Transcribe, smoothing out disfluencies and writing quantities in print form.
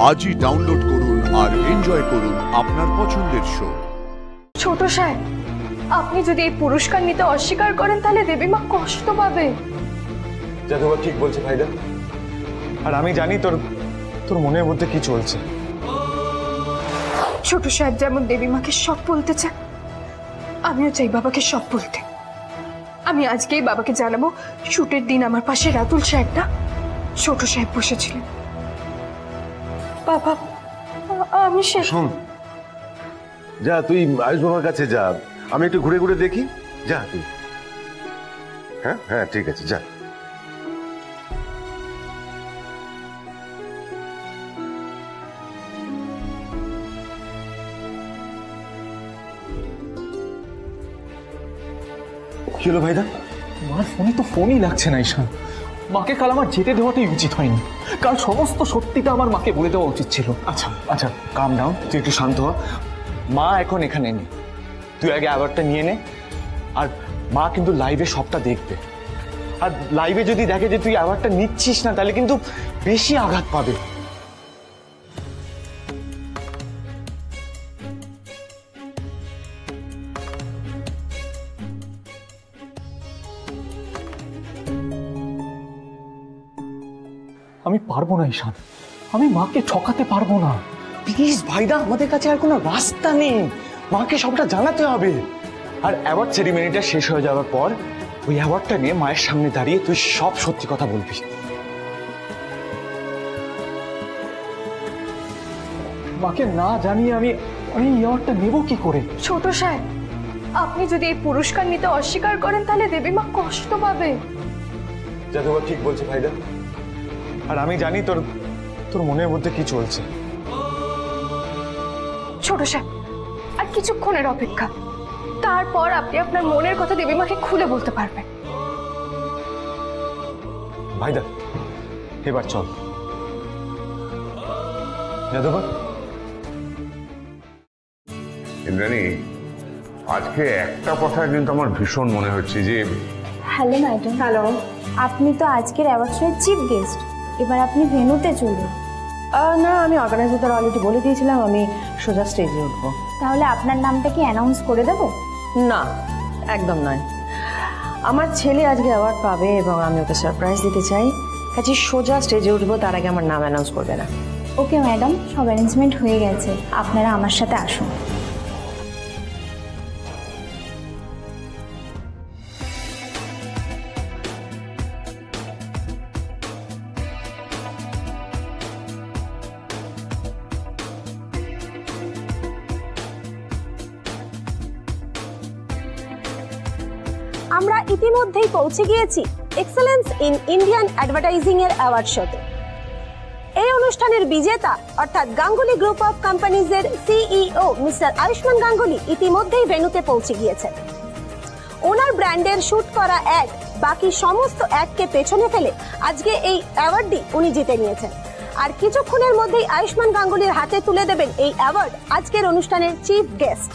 আজই ডাউনলোড করুন আর এনজয় করুন আপনার পছন্দের শো। ছোট সাহেব, আপনি যদি এই পুরস্কার নিতে অস্বীকার করেন তাহলে দেবীমা কষ্ট পাবে। জাদুবা ঠিক বলছে ভাইদা, আর আমি জানি তোর তোর মনের মধ্যে কি চলছে। ছোট সাহেব যেমন দেবীমাকে সব বলতে চান, আমিও চাই বাবাকে সব বলতে। আমি আজকেই বাবাকে জানাবো শুটের দিন আমার পাশে রাতুল সাহেব না ছোট সাহেব বসেছিলেন। বাবা, আমি শোন, যা তুই আয়ুষ বাবার কাছে যা, আমি একটু ঘুরে ঘুরে দেখি। যা তুই। হ্যাঁ হ্যাঁ ঠিক আছে, যা। কি হলো ভাইদা? মার ফোনে তো ফোনই লাগছে না। ঈশান, মাকে কাল আমার যেতে দেওয়াটাই উচিত হয়নি। কাল সমস্ত সত্যিটা আমার মাকে বলে দেওয়া উচিত ছিল। আচ্ছা আচ্ছা, কাম ডাউন, তুই একটু শান্ত হ। মা এখন এখানে নেই, তুই আগে অ্যাওয়ার্ডটা নিয়ে নে। আর মা কিন্তু লাইভে সবটা দেখবে, আর লাইভে যদি দেখে যে তুই অ্যাওয়ার্ডটা নিচ্ছিস না তাহলে কিন্তু বেশি আঘাত পাবে। আমি পারবো না ঈশান, আমি মাকে ঠকাতে পারবো না। প্লিজ ভাইদা, আমাদের কাছে আর কোনো রাস্তা নেই, মাকে সবটা জানাতে হবে। আর অ্যাওয়ার্ড সেরিমনিটা শেষ হয়ে যাওয়ার পর ওই অ্যাওয়ার্ডটা নিয়ে মায়ের সামনে দাঁড়িয়ে তুই সব সত্যি কথা বলবি। মাকে না জানিয়ে আমি অ্যাওয়ার্ডটা নেব কি করে? ছোট সাহেব, আপনি যদি এই পুরস্কার নিতে অস্বীকার করেন তাহলে দেবীমা কষ্ট পাবে। জাদুবা ঠিক বলছে ভাইদা, আর আমি জানি তোর তোর মনের মধ্যে কি চলছে। ছোট সাহেব, আর কিছুক্ষণের অপেক্ষা, তারপর আপনি আপনার মনের কথা দেবীমাকে খুলে বলতে পারবেন। ভাইদা, এবার চল। জাদুবা। ইন্দ্রাণী, আজকে একটা কথা কিন্তু আমার ভীষণ মনে হচ্ছে যে হ্যালো ম্যাডাম। হ্যালো। আপনি তো আজকের অ্যাওয়ার্ড শোয়ের চিফ গেস্ট, এবার আপনি ভেন্যুতে চলুন। না, আমি অর্গানাইজারদের অলরেডি বলে দিয়েছিলাম আমি সোজা স্টেজে উঠবো। তাহলে আপনার নামটা কি অ্যানাউন্স করে দেবো? না, একদম নয়। আমার ছেলে আজকে অ্যাওয়ার্ড পাবে এবং আমি ওকে সারপ্রাইজ দিতে চাই, কাজে সোজা স্টেজে উঠবো, তার আগে আমার নাম অ্যানাউন্স করবে না। ওকে ম্যাডাম, সব অ্যারেঞ্জমেন্ট হয়ে গেছে, আপনারা আমার সাথে আসুন। আমরা ইতিমধ্যেই পৌঁছে গিয়েছি এক্সেলেন্স ইন ইন্ডিয়ান অ্যাডভার্টাইজিং এর অ্যাওয়ার্ড শোতে। এই অনুষ্ঠানের বিজেতা অর্থাৎ গাঙ্গুলি গ্রুপ অফ কোম্পানিজ এর সিইও মিস্টার আয়ুষ্মান গাঙ্গুলি ইতিমধ্যেই ভেন্যুতে পৌঁছে গিয়েছেন। ওনার ব্র্যান্ডের শুট করা অ্যাড বাকি সমস্ত অ্যাডকে পেছনে ফেলে আজকে এই অ্যাওয়ার্ডটি উনি জিতে নিয়েছেন। আর কিছুক্ষণের মধ্যেই আয়ুষ্মান গাঙ্গুলির হাতে তুলে দেবেন এই অ্যাওয়ার্ড আজকের অনুষ্ঠানের চিফ গেস্ট।